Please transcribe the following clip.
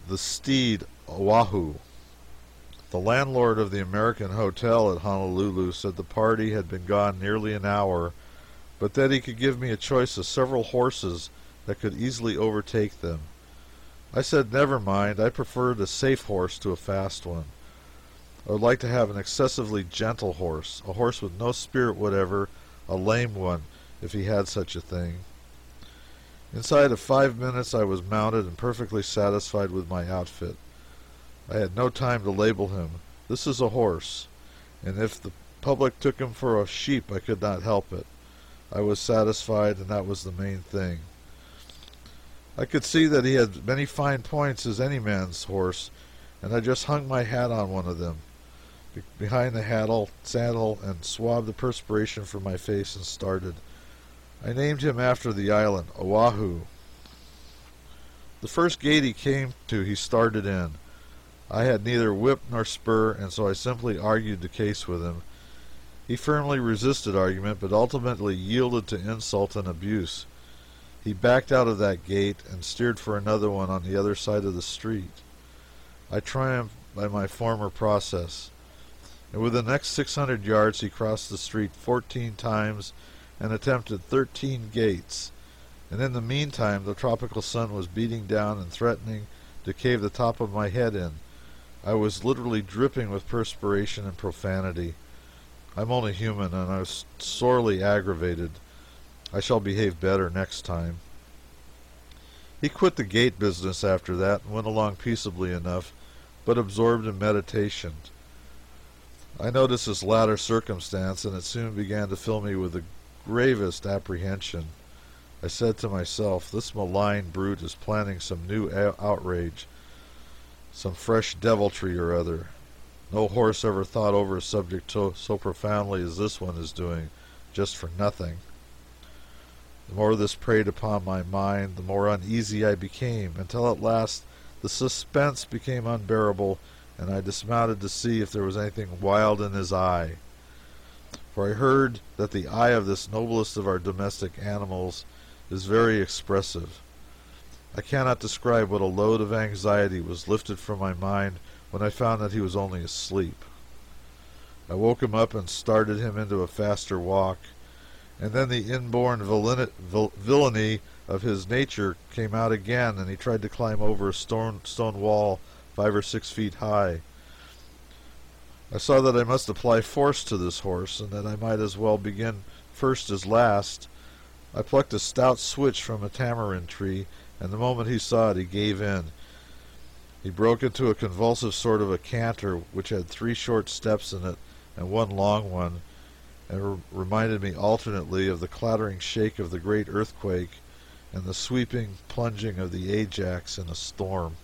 The Steed Oahu. The landlord of the American Hotel at Honolulu said the party had been gone nearly an hour, but that he could give me a choice of several horses that could easily overtake them. I said never mind, I preferred a safe horse to a fast one. I would like to have an excessively gentle horse, a horse with no spirit whatever, a lame one, if he had such a thing. Inside of 5 minutes I was mounted and perfectly satisfied with my outfit. I had no time to label him. This is a horse, and if the public took him for a sheep I could not help it. I was satisfied, and that was the main thing. I could see that he had many fine points as any man's horse, and I just hung my hat on one of them behind the saddle and swabbed the perspiration from my face and started. I named him after the island, Oahu. The first gate he came to he started in. I had neither whip nor spur, and so I simply argued the case with him. He firmly resisted argument, but ultimately yielded to insult and abuse. He backed out of that gate and steered for another one on the other side of the street. I triumphed by my former process, and within the next 600 yards he crossed the street 14 times and attempted 13 gates, and in the meantime the tropical sun was beating down and threatening to cave the top of my head in. I was literally dripping with perspiration and profanity. I'm only human, and I was sorely aggravated. I shall behave better next time. He quit the gate business after that and went along peaceably enough, but absorbed in meditation. I noticed this latter circumstance, and it soon began to fill me with the gravest apprehension. I said to myself, this malign brute is planning some new outrage, some fresh deviltry or other. No horse ever thought over a subject so profoundly as this one is doing, just for nothing. The more this preyed upon my mind, the more uneasy I became, until at last the suspense became unbearable, and I dismounted to see if there was anything wild in his eye. For I heard that the eye of this noblest of our domestic animals is very expressive. I cannot describe what a load of anxiety was lifted from my mind when I found that he was only asleep. I woke him up and started him into a faster walk, and then the inborn villainy of his nature came out again, and he tried to climb over a stone wall 5 or 6 feet high. I saw that I must apply force to this horse, and that I might as well begin first as last. I plucked a stout switch from a tamarind tree, and the moment he saw it he gave in. He broke into a convulsive sort of a canter, which had 3 short steps in it and 1 long one, and reminded me alternately of the clattering shake of the great earthquake and the sweeping plunging of the Ajax in a storm.